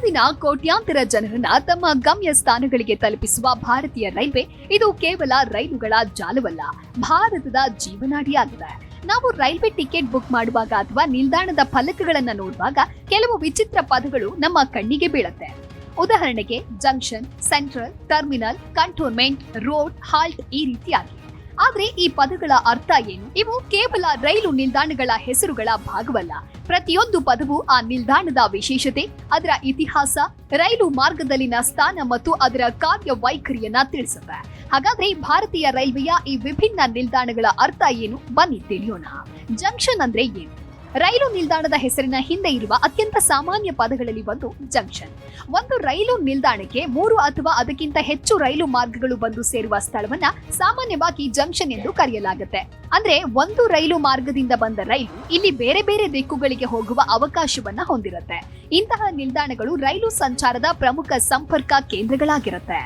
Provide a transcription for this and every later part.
ಪ್ರತಿದಿನ ಕೋಟ್ಯಾಂತರ ಜನರನ್ನ ತಮ್ಮ ಗಮ್ಯ ಸ್ಥಾನಗಳಿಗೆ ತಲುಪಿಸುವ ಭಾರತೀಯ ರೈಲ್ವೆ ಇದು ಕೇವಲ ರೈಲುಗಳ ಜಾಲವಲ್ಲ, ಭಾರತದ ಜೀವನಾಡಿಯಾಗಿದೆ. ನಾವು ರೈಲ್ವೆ ಟಿಕೆಟ್ ಬುಕ್ ಮಾಡುವಾಗ ಅಥವಾ ನಿಲ್ದಾಣದ ಫಲಕಗಳನ್ನ ನೋಡುವಾಗ ಕೆಲವು ವಿಚಿತ್ರ ಪದಗಳು ನಮ್ಮ ಕಣ್ಣಿಗೆ ಬೀಳುತ್ತೆ. ಉದಾಹರಣೆಗೆ junction, central, terminal, cantonment, road, halt ಈ ರೀತಿಯಾಗಿ. ಆದ್ರೆ ಈ ಪದಗಳ ಅರ್ಥ ಏನು? ಇವು ಕೇವಲ ರೈಲು ನಿಲ್ದಾಣಗಳ ಹೆಸರುಗಳ ಭಾಗವಲ್ಲ. ಪ್ರತಿಯೊಂದು ಪದವು ಆ ನಿಲ್ದಾಣದ ವಿಶೇಷತೆ, ಅದರ ಇತಿಹಾಸ, ರೈಲು ಮಾರ್ಗದಲ್ಲಿನ ಸ್ಥಾನ ಮತ್ತು ಅದರ ಕಾರ್ಯವೈಖರಿಯನ್ನ ತಿಳಿಸುತ್ತೆ. ಹಾಗಾದ್ರೆ ಭಾರತೀಯ ರೈಲ್ವೆಯ ಈ ವಿಭಿನ್ನ ನಿಲ್ದಾಣಗಳ ಅರ್ಥ ಏನು? ಬನ್ನಿ ತಿಳಿಯೋಣ. ಜಂಕ್ಷನ್ ಅಂದ್ರೆ ಏನು? ರೈಲು ನಿಲ್ದಾಣದ ಹೆಸರಿನ ಹಿಂದೆ ಇರುವ ಅತ್ಯಂತ ಸಾಮಾನ್ಯ ಪದಗಳಲ್ಲಿ ಒಂದು ಜಂಕ್ಷನ್. ಒಂದು ರೈಲು ನಿಲ್ದಾಣಕ್ಕೆ 3 ಅಥವಾ ಅದಕ್ಕಿಂತ ಹೆಚ್ಚು ರೈಲು ಮಾರ್ಗಗಳು ಬಂದು ಸೇರುವ ಸ್ಥಳವನ್ನ ಸಾಮಾನ್ಯವಾಗಿ ಜಂಕ್ಷನ್ ಎಂದು ಕರೆಯಲಾಗುತ್ತೆ. ಅಂದ್ರೆ ಒಂದು ರೈಲು ಮಾರ್ಗದಿಂದ ಬಂದ ರೈಲು ಇಲ್ಲಿ ಬೇರೆ ಬೇರೆ ದಿಕ್ಕುಗಳಿಗೆ ಹೋಗುವ ಅವಕಾಶವನ್ನ ಹೊಂದಿರುತ್ತೆ. ಇಂತಹ ನಿಲ್ದಾಣಗಳು ರೈಲು ಸಂಚಾರದ ಪ್ರಮುಖ ಸಂಪರ್ಕ ಕೇಂದ್ರಗಳಾಗಿರುತ್ತೆ.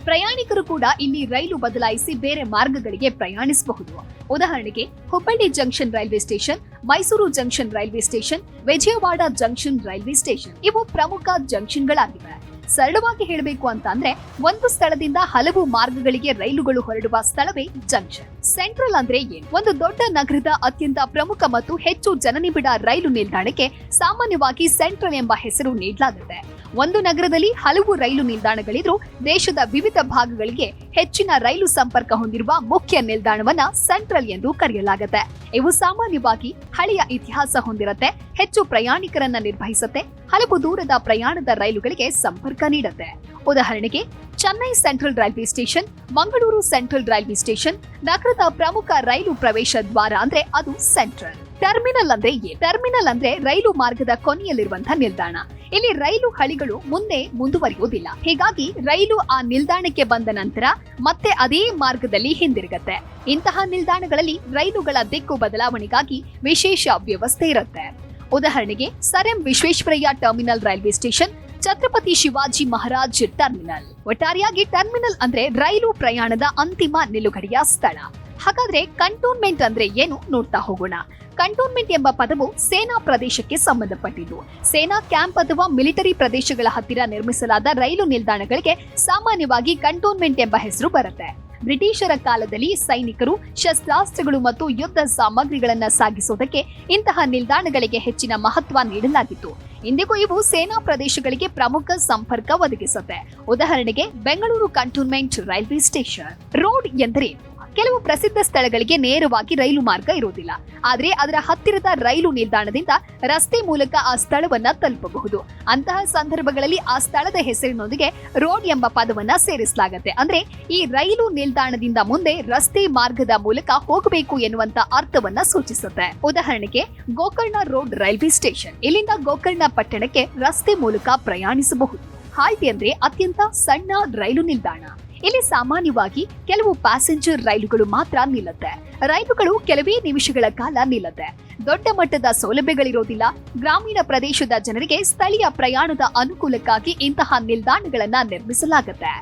ಪ್ರಯಾಣಿಕರು ಕೂಡ ಇಲ್ಲಿ ರೈಲು ಬದಲಾಯಿಸಿ ಬೇರೆ ಮಾರ್ಗಗಳಿಗೆ ಪ್ರಯಾಣಿಸಬಹುದು. ಉದಾಹರಣೆಗೆ Hubballi junction railway station, Mysuru junction railway station, Vijayawada junction railway station ಇವು ಪ್ರಮುಖ ಜಂಕ್ಷನ್ಗಳಾಗಿವೆ. ಸರಳವಾಗಿ ಹೇಳಬೇಕು ಅಂತಂದ್ರೆ ಒಂದು ಸ್ಥಳದಿಂದ ಹಲವು ಮಾರ್ಗಗಳಿಗೆ ರೈಲುಗಳು ಹೊರಡುವ ಸ್ಥಳವೇ ಜಂಕ್ಷನ್. ಸೆಂಟ್ರಲ್ ಅಂದ್ರೆ ಏನು? ಒಂದು ದೊಡ್ಡ ನಗರದ ಅತ್ಯಂತ ಪ್ರಮುಖ ಮತ್ತು ಹೆಚ್ಚು ಜನನಿಬಿಡ ರೈಲು ನಿಲ್ದಾಣಕ್ಕೆ ಸಾಮಾನ್ಯವಾಗಿ ಸೆಂಟ್ರಲ್ ಎಂಬ ಹೆಸರು ನೀಡಲಾಗುತ್ತೆ. ಒಂದು ನಗರದಲ್ಲಿ ಹಲವು ರೈಲು ನಿಲ್ದಾಣಗಳಿದ್ರೂ ದೇಶದ ವಿವಿಧ ಭಾಗಗಳಿಗೆ ಹೆಚ್ಚಿನ ರೈಲು ಸಂಪರ್ಕ ಹೊಂದಿರುವ ಮುಖ್ಯ ನಿಲ್ದಾಣವನ್ನ ಸೆಂಟ್ರಲ್ ಎಂದು ಕರೆಯಲಾಗುತ್ತೆ. ಇವು ಸಾಮಾನ್ಯವಾಗಿ ಹಳೆಯ ಇತಿಹಾಸ ಹೊಂದಿರುತ್ತೆ, ಹೆಚ್ಚು ಪ್ರಯಾಣಿಕರನ್ನ ನಿರ್ವಹಿಸುತ್ತೆ, ಹಲವು ದೂರದ ಪ್ರಯಾಣದ ರೈಲುಗಳಿಗೆ ಸಂಪರ್ಕ ನೀಡುತ್ತೆ. ಉದಾಹರಣೆಗೆ Chennai central railway station, Mangaluru central railway station ನಗರದ ಪ್ರಮುಖ ರೈಲು ಪ್ರವೇಶ ದ್ವಾರ ಅಂದ್ರೆ ಅದು ಸೆಂಟ್ರಲ್. ಟರ್ಮಿನಲ್ ಅಂದ್ರೆ ಏನು? ಟರ್ಮಿನಲ್ ಅಂದ್ರೆ ರೈಲು ಮಾರ್ಗದ ಕೊನೆಯಲ್ಲಿರುವಂತಹ ನಿಲ್ದಾಣ. ಇಲ್ಲಿ ರೈಲು ಹಳಿಗಳು ಮುಂದೆ ಮುಂದುವರಿಯುವುದಿಲ್ಲ. ಹೀಗಾಗಿ ರೈಲು ಆ ನಿಲ್ದಾಣಕ್ಕೆ ಬಂದ ನಂತರ ಮತ್ತೆ ಅದೇ ಮಾರ್ಗದಲ್ಲಿ ಹಿಂದಿರುಗುತ್ತೆ. ಇಂತಹ ನಿಲ್ದಾಣಗಳಲ್ಲಿ ರೈಲುಗಳ ದಿಕ್ಕು ಬದಲಾವಣೆಗಾಗಿ ವಿಶೇಷ ವ್ಯವಸ್ಥೆ ಇರುತ್ತೆ. ಉದಾಹರಣೆಗೆ sir M Visvesvaraya terminal railway station, Chhatrapati Shivaji Maharaj terminal. ಒಟ್ಟಾರೆಯಾಗಿ ಟರ್ಮಿನಲ್ ಅಂದ್ರೆ ರೈಲು ಪ್ರಯಾಣದ ಅಂತಿಮ ನಿಲುಗಡೆಯ ಸ್ಥಳ. ಹಾಗಾದ್ರೆ ಕಂಟೋನ್ಮೆಂಟ್ ಅಂದ್ರೆ ಏನು ನೋಡ್ತಾ ಹೋಗೋಣ. ಕಂಟೋನ್ಮೆಂಟ್ ಎಂಬ ಪದವು ಸೇನಾ ಪ್ರದೇಶಕ್ಕೆ ಸಂಬಂಧಪಟ್ಟಿದ್ದು. ಸೇನಾ ಕ್ಯಾಂಪ್ ಅಥವಾ ಮಿಲಿಟರಿ ಪ್ರದೇಶಗಳ ಹತ್ತಿರ ನಿರ್ಮಿಸಲಾದ ರೈಲು ನಿಲ್ದಾಣಗಳಿಗೆ ಸಾಮಾನ್ಯವಾಗಿ ಕಂಟೋನ್ಮೆಂಟ್ ಎಂಬ ಹೆಸರು ಬರುತ್ತೆ. ಬ್ರಿಟಿಷರ ಕಾಲದಲ್ಲಿ ಸೈನಿಕರು ಶಸ್ತ್ರಾಸ್ತ್ರಗಳು ಮತ್ತು ಯುದ್ಧ ಸಾಮಗ್ರಿಗಳನ್ನ ಸಾಗಿಸುವುದಕ್ಕೆ ಇಂತಹ ನಿಲ್ದಾಣಗಳಿಗೆ ಹೆಚ್ಚಿನ ಮಹತ್ವ ನೀಡಲಾಗಿತ್ತು. ಇಂದಿಗೂ ಇವು ಸೇನಾ ಪ್ರದೇಶಗಳಿಗೆ ಪ್ರಮುಖ ಸಂಪರ್ಕ ಒದಗಿಸುತ್ತೆ. ಉದಾಹರಣೆಗೆ Bengaluru cantonment railway station. Road ಎಂದರೆ ಕೆಲವು ಪ್ರಸಿದ್ಧ ಸ್ಥಳಗಳಿಗೆ ನೇರವಾಗಿ ರೈಲು ಮಾರ್ಗ ಇರುವುದಿಲ್ಲ. ಆದ್ರೆ ಅದರ ಹತ್ತಿರದ ರೈಲು ನಿಲ್ದಾಣದಿಂದ ರಸ್ತೆ ಮೂಲಕ ಆ ಸ್ಥಳವನ್ನ ತಲುಪಬಹುದು. ಅಂತಹ ಸಂದರ್ಭಗಳಲ್ಲಿ ಆ ಸ್ಥಳದ ಹೆಸರಿನೊಂದಿಗೆ ರೋಡ್ ಎಂಬ ಪದವನ್ನ ಸೇರಿಸಲಾಗುತ್ತೆ. ಅಂದ್ರೆ ಈ ರೈಲು ನಿಲ್ದಾಣದಿಂದ ಮುಂದೆ ರಸ್ತೆ ಮಾರ್ಗದ ಮೂಲಕ ಹೋಗಬೇಕು ಎನ್ನುವಂತ ಅರ್ಥವನ್ನ ಸೂಚಿಸುತ್ತೆ. ಉದಾಹರಣೆಗೆ ಗೋಕರ್ಣ ರೋಡ್ ರೈಲ್ವೆ ಸ್ಟೇಷನ್. ಇಲ್ಲಿಂದ ಗೋಕರ್ಣ ಪಟ್ಟಣಕ್ಕೆ ರಸ್ತೆ ಮೂಲಕ ಪ್ರಯಾಣಿಸಬಹುದು. ಹಾಲ್ಟ್ ಅಂದ್ರೆ ಅತ್ಯಂತ ಸಣ್ಣ ರೈಲು ನಿಲ್ದಾಣ. ಇಲ್ಲಿ ಸಾಮಾನ್ಯವಾಗಿ ಕೆಲವು ಪ್ಯಾಸೆಂಜರ್ ರೈಲುಗಳು ಮಾತ್ರ ನಿಲ್ಲುತ್ತೆ. ರೈಲುಗಳು ಕೆಲವೇ ನಿಮಿಷಗಳ ಕಾಲ ನಿಲ್ಲುತ್ತೆ. ದೊಡ್ಡ ಮಟ್ಟದ ಸೌಲಭ್ಯಗಳಿರೋದಿಲ್ಲ. ಗ್ರಾಮೀಣ ಪ್ರದೇಶದ ಜನರಿಗೆ ಸ್ಥಳೀಯ ಪ್ರಯಾಣದ ಅನುಕೂಲಕ್ಕಾಗಿ ಇಂತಹ ನಿಲ್ದಾಣಗಳನ್ನ ನಿರ್ಮಿಸಲಾಗುತ್ತೆ.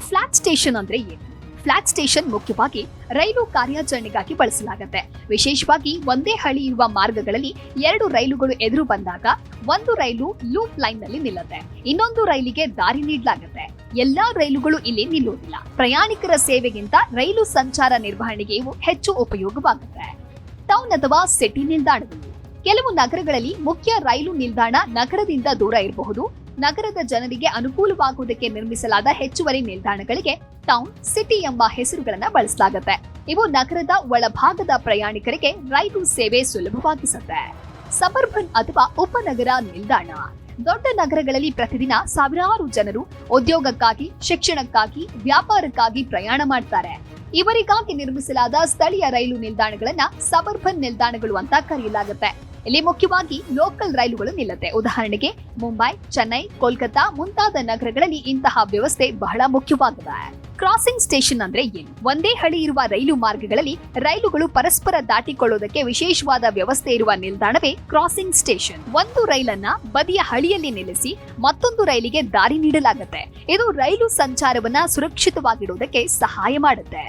ಫ್ಲಾಟ್ ಸ್ಟೇಷನ್ ಅಂದ್ರೆ ಏನು? ಫ್ಲಾಟ್ ಸ್ಟೇಷನ್ ಮುಖ್ಯವಾಗಿ ರೈಲು ಕಾರ್ಯಾಚರಣೆಗಾಗಿ ಬಳಸಲಾಗುತ್ತೆ. ವಿಶೇಷವಾಗಿ ಒಂದೇ ಹಳಿ ಇರುವ ಮಾರ್ಗಗಳಲ್ಲಿ 2 ರೈಲುಗಳು ಎದುರು ಬಂದಾಗ ಒಂದು ರೈಲು ಲೂಪ್ ಲೈನ್ ನಲ್ಲಿ ನಿಲ್ಲುತ್ತೆ, ಇನ್ನೊಂದು ರೈಲಿಗೆ ದಾರಿ ನೀಡಲಾಗುತ್ತೆ. ಎಲ್ಲಾ ರೈಲುಗಳು ಇಲ್ಲಿ ನಿಲ್ಲುವುದಿಲ್ಲ. ಪ್ರಯಾಣಿಕರ ಸೇವೆಗಿಂತ ರೈಲು ಸಂಚಾರ ನಿರ್ವಹಣೆಗೆ ಇವು ಹೆಚ್ಚು ಉಪಯೋಗವಾಗುತ್ತೆ. ಟೌನ್ ಅಥವಾ ಸಿಟಿ ನಿಲ್ದಾಣಗಳು. ಕೆಲವು ನಗರಗಳಲ್ಲಿ ಮುಖ್ಯ ರೈಲು ನಿಲ್ದಾಣ ನಗರದಿಂದ ದೂರ ಇರಬಹುದು. ನಗರದ ಜನರಿಗೆ ಅನುಕೂಲವಾಗುವುದಕ್ಕೆ ನಿರ್ಮಿಸಲಾದ ಹೆಚ್ಚುವರಿ ನಿಲ್ದಾಣಗಳಿಗೆ ಟೌನ್, ಸಿಟಿ ಎಂಬ ಹೆಸರುಗಳನ್ನ ಬಳಸಲಾಗುತ್ತೆ. ಇವು ನಗರದ ಒಳಭಾಗದ ಪ್ರಯಾಣಿಕರಿಗೆ ರೈಲು ಸೇವೆ ಸುಲಭವಾಗಿಸುತ್ತೆ. ಸಬರ್ಬನ್ ಅಥವಾ ಉಪನಗರ ನಿಲ್ದಾಣ. ದೊಡ್ಡ ನಗರಗಳಲ್ಲಿ ಪ್ರತಿದಿನ ಸಾವಿರಾರು ಜನರು ಉದ್ಯೋಗಕ್ಕಾಗಿ, ಶಿಕ್ಷಣಕ್ಕಾಗಿ, ವ್ಯಾಪಾರಕ್ಕಾಗಿ ಪ್ರಯಾಣ ಮಾಡ್ತಾರೆ. ಇವರಿಗಾಗಿ ನಿರ್ಮಿಸಲಾದ ಸ್ಥಳೀಯ ರೈಲು ನಿಲ್ದಾಣಗಳನ್ನ ಸಬರ್ಬನ್ ನಿಲ್ದಾಣಗಳು ಅಂತ ಕರೆಯಲಾಗುತ್ತೆ. ಇಲ್ಲಿ ಮುಖ್ಯವಾಗಿ ಲೋಕಲ್ ರೈಲುಗಳು ನಿಲ್ಲುತ್ತೆ. ಉದಾಹರಣೆಗೆ ಮುಂಬೈ, ಚೆನ್ನೈ, ಕೋಲ್ಕತಾ ಮುಂತಾದ ನಗರಗಳಲ್ಲಿ ಇಂತಹ ವ್ಯವಸ್ಥೆ ಬಹಳ ಮುಖ್ಯವಾಗಿದೆ. ಕ್ರಾಸಿಂಗ್ ಸ್ಟೇಷನ್ ಅಂದ್ರೆ ಏನು? ಒಂದೇ ಹಳಿ ಇರುವ ರೈಲು ಮಾರ್ಗಗಳಲ್ಲಿ ರೈಲುಗಳು ಪರಸ್ಪರ ದಾಟಿಕೊಳ್ಳುವುದಕ್ಕೆ ವಿಶೇಷವಾದ ವ್ಯವಸ್ಥೆ ಇರುವ ನಿಲ್ದಾಣವೇ ಕ್ರಾಸಿಂಗ್ ಸ್ಟೇಷನ್. ಒಂದು ರೈಲನ್ನ ಬದಿಯ ಹಳಿಯಲ್ಲಿ ನಿಲ್ಲಿಸಿ ಮತ್ತೊಂದು ರೈಲಿಗೆ ದಾರಿ ನೀಡಲಾಗುತ್ತೆ. ಇದು ರೈಲು ಸಂಚಾರವನ್ನ ಸುರಕ್ಷಿತವಾಗಿಡುವುದಕ್ಕೆ ಸಹಾಯ ಮಾಡುತ್ತೆ.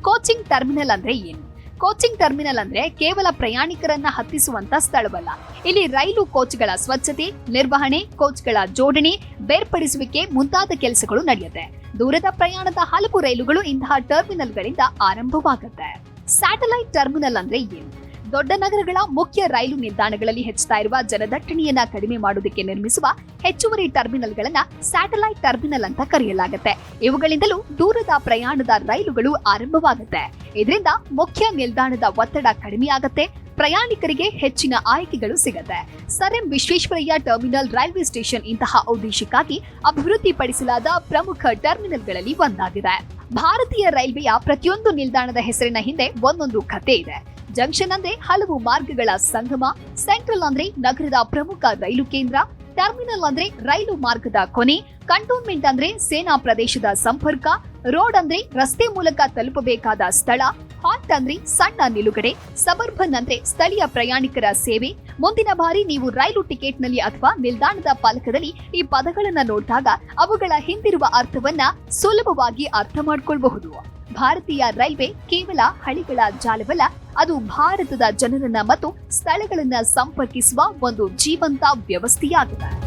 ಕೋಚಿಂಗ್ ಟರ್ಮಿನಲ್ ಅಂದ್ರೆ ಏನು? ಕೋಚಿಂಗ್ ಟರ್ಮಿನಲ್ ಅಂದ್ರೆ ಕೇವಲ ಪ್ರಯಾಣಿಕರನ್ನ ಹತ್ತಿಸುವಂತ ಸ್ಥಳವಲ್ಲ. ಇಲ್ಲಿ ರೈಲು ಕೋಚ್ಗಳ ಸ್ವಚ್ಛತೆ, ನಿರ್ವಹಣೆ, ಕೋಚ್ಗಳ ಜೋಡಣೆ, ಬೇರ್ಪಡಿಸುವಿಕೆ ಮುಂತಾದ ಕೆಲಸಗಳು ನಡೆಯುತ್ತೆ. ದೂರದ ಪ್ರಯಾಣದ ಹಲವು ರೈಲುಗಳು ಇಂತಹ ಟರ್ಮಿನಲ್ಗಳಿಂದ ಆರಂಭವಾಗುತ್ತೆ. ಸ್ಯಾಟಲೈಟ್ ಟರ್ಮಿನಲ್ ಅಂದ್ರೆ ಏನು? ದೊಡ್ಡ ನಗರಗಳ ಮುಖ್ಯ ರೈಲು ನಿಲ್ದಾಣಗಳಲ್ಲಿ ಹೆಚ್ಚುತ್ತಾ ಇರುವ ಜನದಟ್ಟಣೆಯನ್ನ ಕಡಿಮೆ ಮಾಡೋದಕ್ಕೆ ನಿರ್ಮಿಸುವ ಹೆಚ್ಚುವರಿ ಟರ್ಮಿನಲ್ಗಳನ್ನ ಸ್ಯಾಟಲೈಟ್ ಟರ್ಮಿನಲ್ ಅಂತ ಕರೆಯಲಾಗುತ್ತೆ. ಇವುಗಳಿಂದಲೂ ದೂರದ ಪ್ರಯಾಣದ ರೈಲುಗಳು ಆರಂಭವಾಗುತ್ತೆ. ಇದರಿಂದ ಮುಖ್ಯ ನಿಲ್ದಾಣದ ಒತ್ತಡ ಕಡಿಮೆಯಾಗುತ್ತೆ, ಪ್ರಯಾಣಿಕರಿಗೆ ಹೆಚ್ಚಿನ ಆಯ್ಕೆಗಳು ಸಿಗುತ್ತೆ. Sir M Visvesvaraya terminal railway station ಇಂತಹ ಉದ್ದೇಶಕ್ಕಾಗಿ ಅಭಿವೃದ್ಧಿಪಡಿಸಲಾದ ಪ್ರಮುಖ ಟರ್ಮಿನಲ್ಗಳಲ್ಲಿ ಒಂದಾಗಿದೆ. ಭಾರತೀಯ ರೈಲ್ವೆಯ ಪ್ರತಿಯೊಂದು ನಿಲ್ದಾಣದ ಹೆಸರಿನ ಹಿಂದೆ ಒಂದೊಂದು ಕಥೆ ಇದೆ. ಜಂಕ್ಷನ್ ಅಂದ್ರೆ ಹಲವು ಮಾರ್ಗಗಳ ಸಂಗಮ, ಸೆಂಟ್ರಲ್ ಅಂದ್ರೆ ನಗರದ ಪ್ರಮುಖ ರೈಲು ಕೇಂದ್ರ, ಟರ್ಮಿನಲ್ ಅಂದ್ರೆ ರೈಲು ಮಾರ್ಗದ ಕೊನೆ, ಕಂಟೋನ್ಮೆಂಟ್ ಅಂದ್ರೆ ಸೇನಾ ಪ್ರದೇಶದ ಸಂಪರ್ಕ, ರೋಡ್ ಅಂದ್ರೆ ರಸ್ತೆ ಮೂಲಕ ತಲುಪಬೇಕಾದ ಸ್ಥಳ, ಹಾಲ್ಟ್ ಅಂದ್ರೆ ಸಣ್ಣ ನಿಲುಗಡೆ, ಸಬರ್ಬನ್ ಅಂದ್ರೆ ಸ್ಥಳೀಯ ಪ್ರಯಾಣಿಕರ ಸೇವೆ. ಮುಂದಿನ ಬಾರಿ ನೀವು ರೈಲು ಟಿಕೆಟ್ನಲ್ಲಿ ಅಥವಾ ನಿಲ್ದಾಣದ ಫಲಕದಲ್ಲಿ ಈ ಪದಗಳನ್ನ ನೋಡಿದಾಗ ಅವುಗಳ ಹಿಂದಿರುವ ಅರ್ಥವನ್ನ ಸುಲಭವಾಗಿ ಅರ್ಥ ಮಾಡ್ಕೊಳ್ಬಹುದು. ಭಾರತೀಯ ರೈಲ್ವೆ ಕೇವಲ ಹಳಿಗಳ ಜಾಲವಲ್ಲ, ಅದು ಭಾರತದ ಜನರನ್ನ ಮತ್ತು ಸ್ಥಳಗಳನ್ನ ಸಂಪರ್ಕಿಸುವ ಒಂದು ಜೀವಂತ ವ್ಯವಸ್ಥೆಯಾಗಿದೆ.